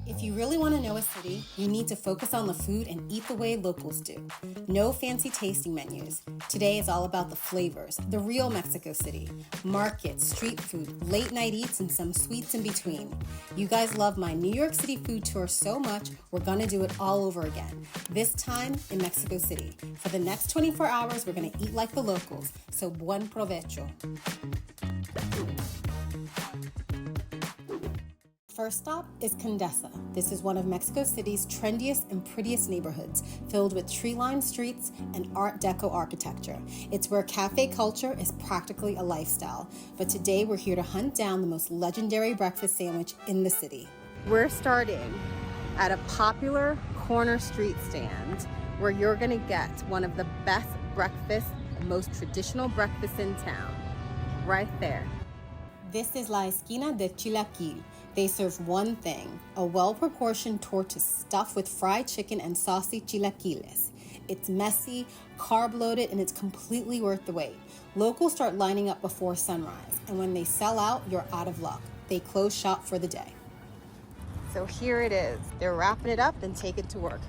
If you really want to know a city, you need to focus on the food and eat the way locals do. No fancy tasting menus. Today is all about the flavors, the real Mexico City. Markets, street food, late night eats, and some sweets in between. You guys love my New York City food tour so much, we're gonna do it all over again. This time in Mexico City. For the next 24 hours, we're gonna eat like the locals. So buen provecho. First stop is Condesa. This is one of Mexico City's trendiest and prettiest neighborhoods, filled with tree-lined streets and Art Deco architecture. It's where cafe culture is practically a lifestyle. But today we're here to hunt down the most legendary breakfast sandwich in the city. We're starting at a popular corner street stand where you're gonna get one of the best breakfasts, most traditional breakfasts in town, right there. This is La Esquina de Chilaquil. They serve one thing, a well-proportioned torta stuffed with fried chicken and saucy chilaquiles. It's messy, carb-loaded, and it's completely worth the wait. Locals start lining up before sunrise, and when they sell out, you're out of luck. They close shop for the day. So here it is. They're wrapping it up and taking it to work.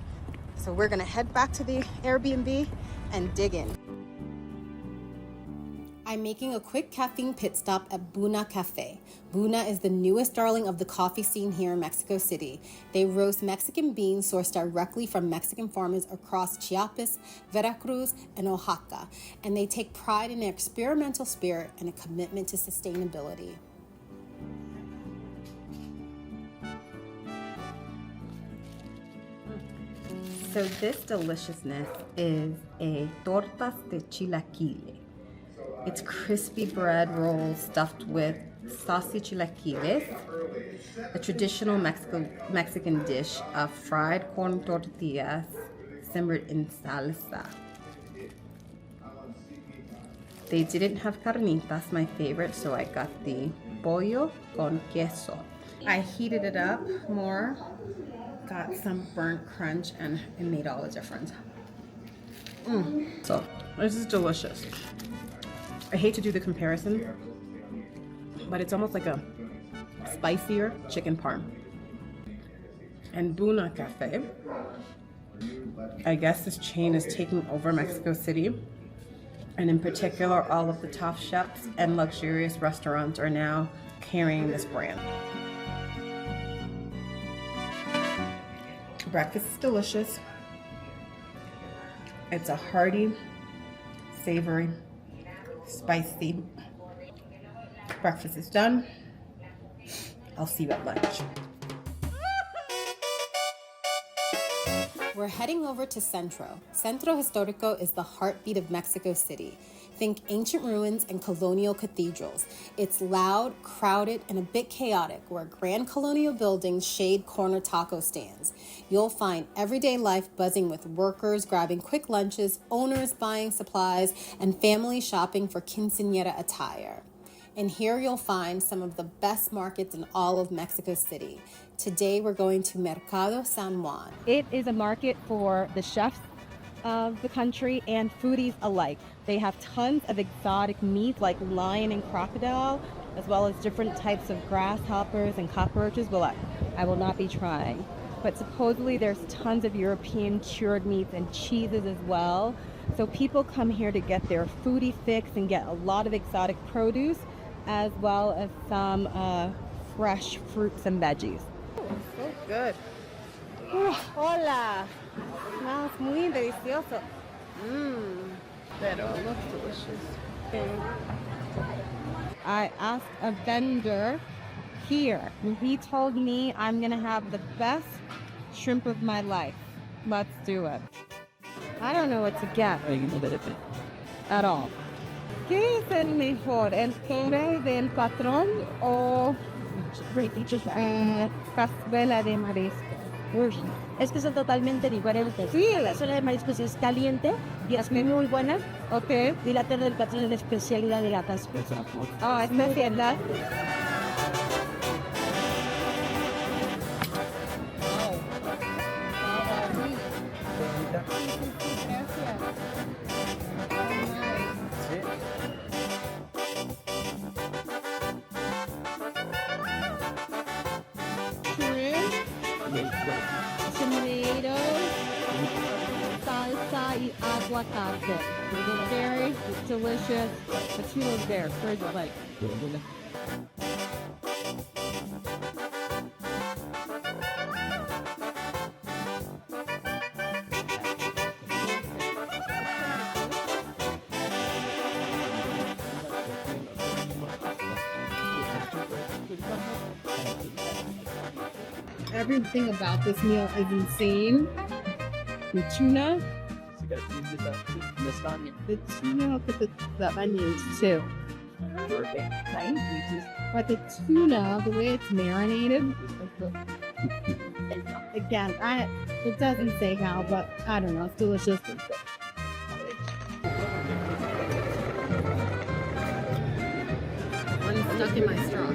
So we're gonna head back to the Airbnb and dig in. I'm making a quick caffeine pit stop at Buna Cafe. Buna is the newest darling of the coffee scene here in Mexico City. They roast Mexican beans sourced directly from Mexican farmers across Chiapas, Veracruz, and Oaxaca, and they take pride in their experimental spirit and a commitment to sustainability. So this deliciousness is a tortas de chilaquile. It's crispy bread rolls stuffed with saucy chilaquiles, a traditional Mexican dish of fried corn tortillas simmered in salsa. They didn't have carnitas, my favorite, so I got the pollo con queso. I heated it up more, got some burnt crunch, and it made all the difference. So this is delicious. I hate to do the comparison, but it's almost like a spicier chicken parm. And Buna Cafe, I guess this chain is taking over Mexico City, and in particular, all of the top chefs and luxurious restaurants are now carrying this brand. Breakfast is delicious. It's a hearty, savory, spicy. Breakfast is done. I'll see you at lunch. We're heading over to Centro. Centro Histórico is the heartbeat of Mexico City. Think ancient ruins and colonial cathedrals. It's loud, crowded, and a bit chaotic, where grand colonial buildings shade corner taco stands. You'll find everyday life buzzing with workers grabbing quick lunches, owners buying supplies, and families shopping for quinceañera attire. And here you'll find some of the best markets in all of Mexico City. Today we're going to Mercado San Juan. It is a market for the chefs of the country and foodies alike. They have tons of exotic meats like lion and crocodile, as well as different types of grasshoppers and cockroaches. Well, I will not be trying. But supposedly there's tons of European cured meats and cheeses as well. So people come here to get their foodie fix and get a lot of exotic produce, as well as some fresh fruits and veggies. Oh, so good. Hola. Smells muy delicioso. Pero it looks delicious. I asked a vendor here, and he told me I'm gonna have the best shrimp of my life. Let's do it. I don't know what to get at all. ¿Qué es el mejor? ¿El sobre del patrón o cazuela de marisco? Es que son totalmente diferentes. Sí, la zona de mariscos es caliente y es muy buena. Okay. Y la terra del patrón es la especialidad de la cazuela. Oh, especialidad. Tomatoes, salsa y aguacate. Very delicious. The tuna's there. Very good. Everything about this meal is insane. The tuna. The tuna with the onions too. But the tuna, the way it's marinated, again, it doesn't say how, but I don't know, it's delicious. One stuck in my straw.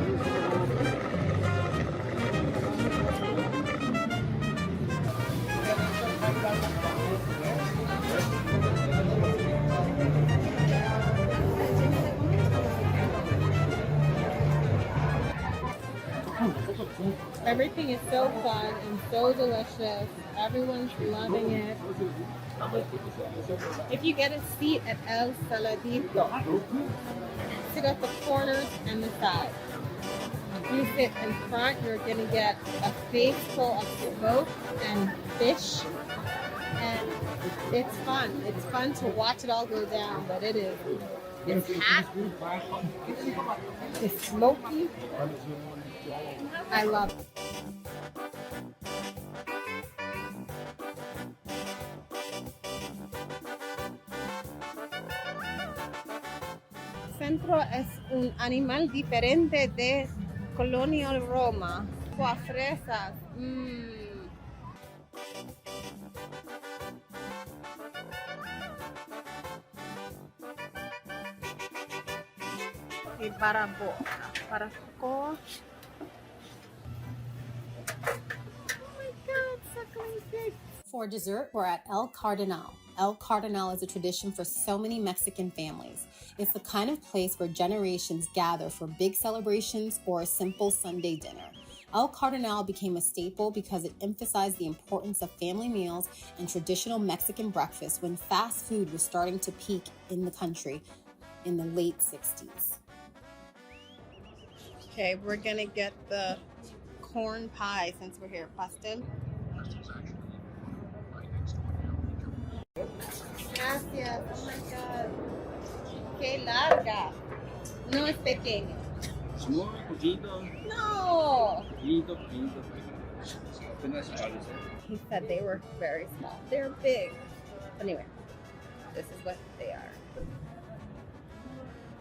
Everything is so fun and so delicious. Everyone's loving it. If you get a seat at El Saladito, sit at the corners and the sides. If you sit in front, you're going to get a face full of smoke and fish. And it's fun. It's fun to watch it all go down, but it is. It's hot. It's smoky. I love it. Centro es un animal diferente de Colonial Roma. Fresas. Y para coco. For dessert, we're at El Cardenal. El Cardenal is a tradition for so many Mexican families. It's the kind of place where generations gather for big celebrations or a simple Sunday dinner. El Cardenal became a staple because it emphasized the importance of family meals and traditional Mexican breakfast when fast food was starting to peak in the country in the late 60s. Okay, we're gonna get the corn pie since we're here. Pastel. Gracias. Oh my God. Qué larga. No es pequeño. Muy poquito. No. Poquito. He said they were very small. They're big. Anyway, this is what they are.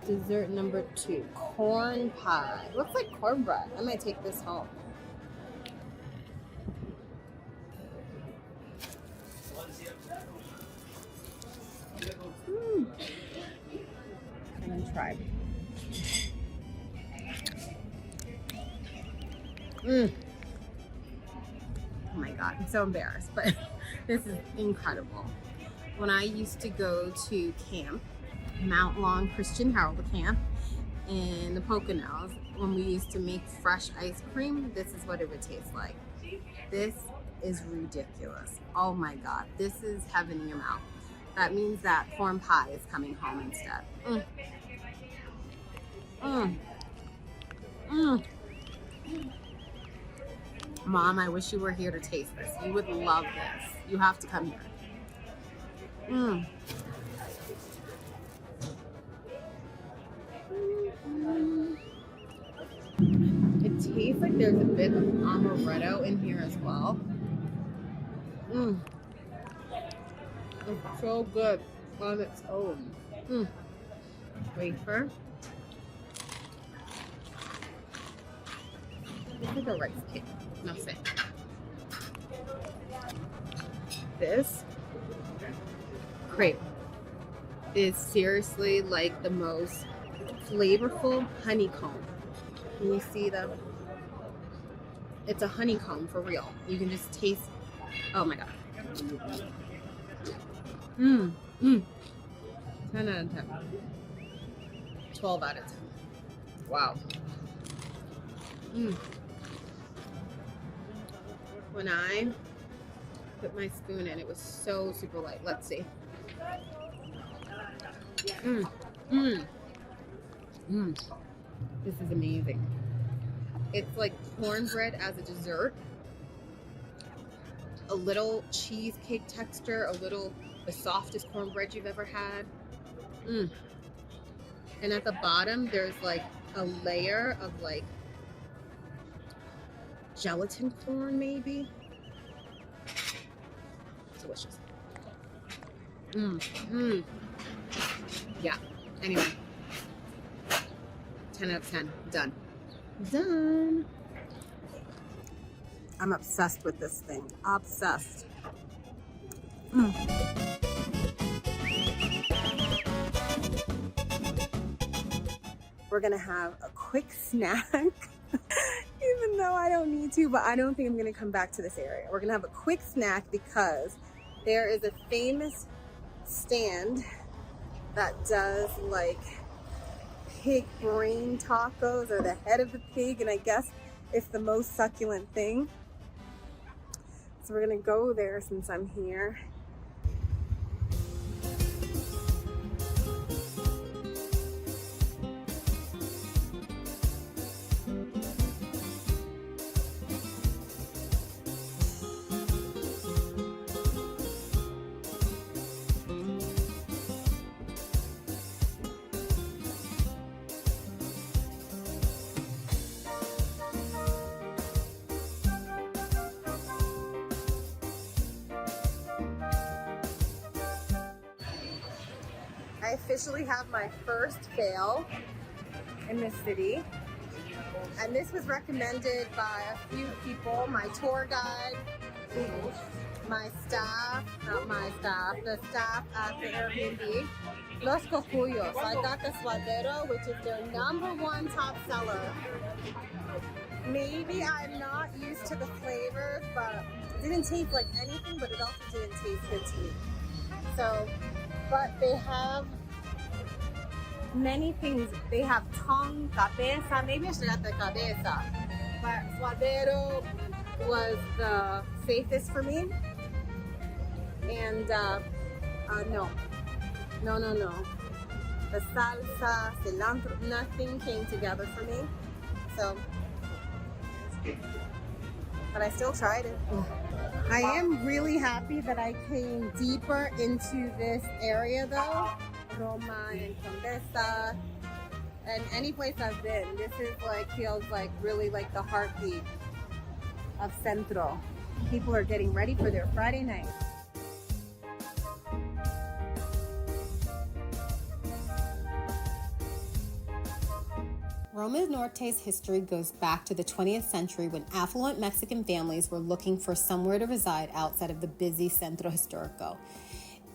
Dessert number 2, corn pie. Looks like cornbread. I might take this home. I'm gonna try. Oh my God, I'm so embarrassed, but this is incredible. When I used to go to camp, Mount Long Christian Herald Camp in the Poconos, when we used to make fresh ice cream, this is what it would taste like. This is ridiculous. Oh my God, this is heaven in your mouth. That means that corn pie is coming home instead. Mom, I wish you were here to taste this. You would love this. You have to come here. It tastes like there's a bit of amaretto in here as well. It's so good on its own. Wafer. It's like a rice cake. No say. This crepe is seriously like the most flavorful honeycomb. Can you see the? It's a honeycomb for real. You can just taste. Oh my God. 10 out of 10. 12 out of 10. Wow. when I put my spoon in, it was so super light. Let's see. This is amazing. It's like cornbread as a dessert. A little cheesecake texture, the softest cornbread you've ever had. And at the bottom, there's like a layer of like gelatin corn, maybe. Delicious. Yeah. Anyway, 10 out of 10. Done. Done. I'm obsessed with this thing. Obsessed. We're gonna have a quick snack, even though I don't need to, but I don't think I'm gonna come back to this area. We're gonna have a quick snack because there is a famous stand that does like pig brain tacos, or the head of the pig, and I guess it's the most succulent thing. So we're gonna go there since I'm here. I officially have my first fail in this city, and this was recommended by a few people, my tour guide, my staff, not my staff, the staff at the Airbnb. Los Cocuyos. I got the suadero, which is their #1 top seller. Maybe I'm not used to the flavors, but it didn't taste like anything, but it also didn't taste good to me. So, but they have many things. They have tongue, cabeza, maybe I should have the cabeza, but suadero was the safest for me. And no. The salsa, cilantro, nothing came together for me. So, but I still tried it. I am really happy that I came deeper into this area though. Roma and Condesa, and any place I've been, this is like, feels like really like the heartbeat of Centro. People are getting ready for their Friday night. Roma Norte's history goes back to the 20th century when affluent Mexican families were looking for somewhere to reside outside of the busy Centro Histórico.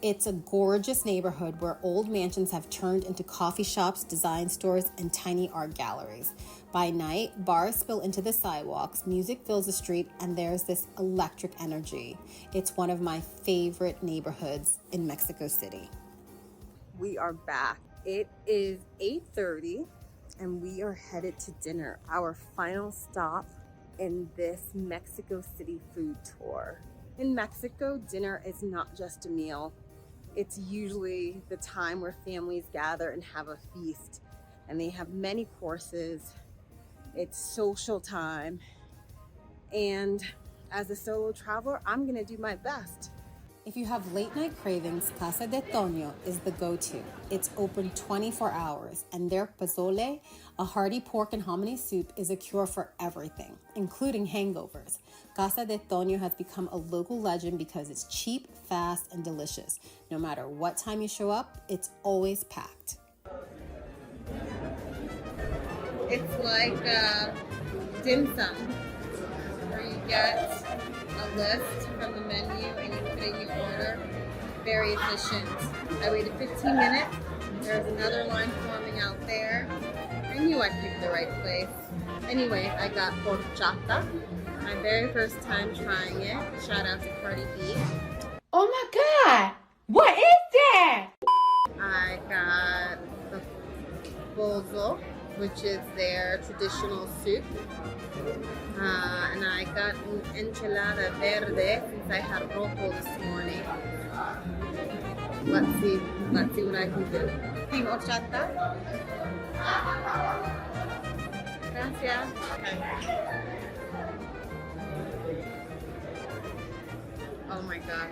It's a gorgeous neighborhood where old mansions have turned into coffee shops, design stores, and tiny art galleries. By night, bars spill into the sidewalks, music fills the street, and there's this electric energy. It's one of my favorite neighborhoods in Mexico City. We are back. It is 8:30. And we are headed to dinner, our final stop in this Mexico City food tour. In Mexico, dinner is not just a meal. It's usually the time where families gather and have a feast, and they have many courses. It's social time. And as a solo traveler, I'm gonna do my best. If you have late night cravings, Casa de Toño is the go-to. It's open 24 hours, and their pozole, a hearty pork and hominy soup, is a cure for everything, including hangovers. Casa de Toño has become a local legend because it's cheap, fast, and delicious. No matter what time you show up, it's always packed. It's like dim sum, where you get a list from the menu and you put in your order. Very efficient. I waited 15 minutes. There's another line forming out there. I knew I picked the right place. Anyway, I got horchata. My very first time trying it. Shout out to Cardi B. Oh my God! What is that? I got the bolzo, which is their traditional soup. And I got an enchilada verde since I had rojo this morning. Let's see what I can do. Team horchata. Gracias. Oh my god.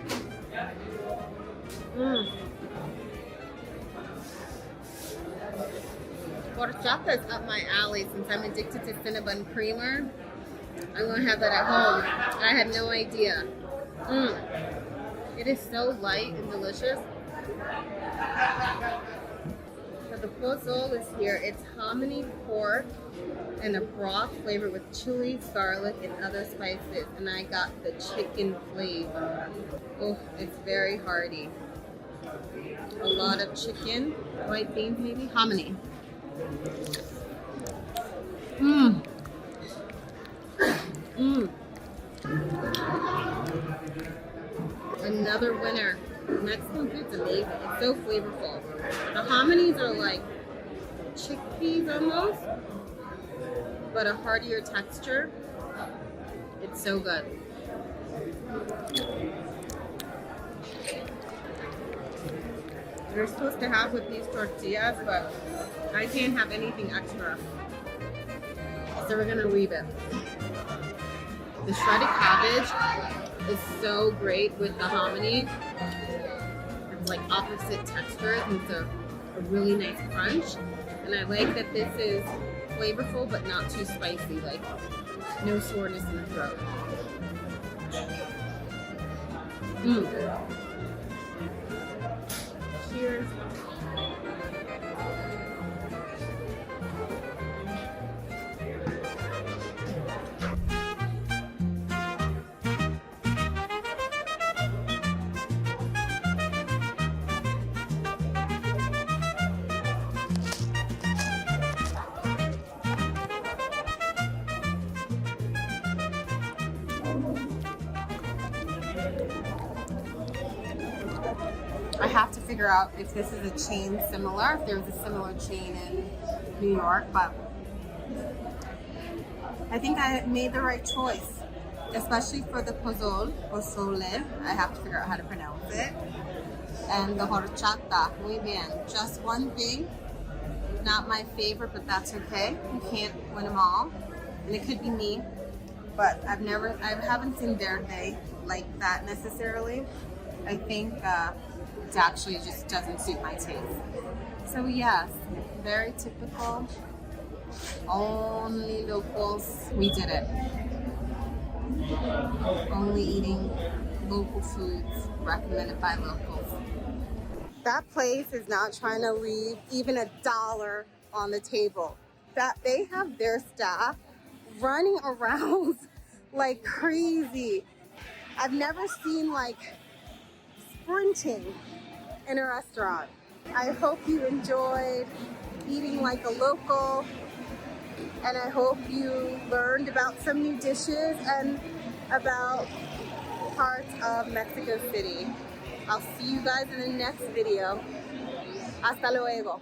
Horchata is up my alley since I'm addicted to Cinnabon creamer. I'm gonna have that at home. I had no idea. It is so light and delicious. So the pozole is here. It's hominy pork and a broth flavored with chili, garlic, and other spices. And I got the chicken flavor. Oh, it's very hearty. A lot of chicken, white beans maybe, hominy. Another winner. Mexican food's amazing. It's so flavorful. The hominies are like chickpeas almost, but a heartier texture. It's so good. You're supposed to have with these tortillas, but I can't have anything extra. So we're gonna leave it. The shredded cabbage is so great with the hominy. It's like opposite textures, and it's a really nice crunch. And I like that this is flavorful but not too spicy, like no soreness in the throat. Cheers. I have to figure out if this is a chain similar, if there's a similar chain in New York, but I think I made the right choice, especially for the pozole. I have to figure out how to pronounce it. And the horchata, muy bien. Just one thing, not my favorite, but that's okay. You can't win them all, and it could be me, but I haven't seen verde like that necessarily. I think it actually just doesn't suit my taste. So yes, very typical. Only locals. We did it. Only eating local foods recommended by locals. That place is not trying to leave even $1 on the table. That they have their staff running around like crazy. I've never seen like sprinting in a restaurant. I hope you enjoyed eating like a local, and I hope you learned about some new dishes and about parts of Mexico City. I'll see you guys in the next video. Hasta luego.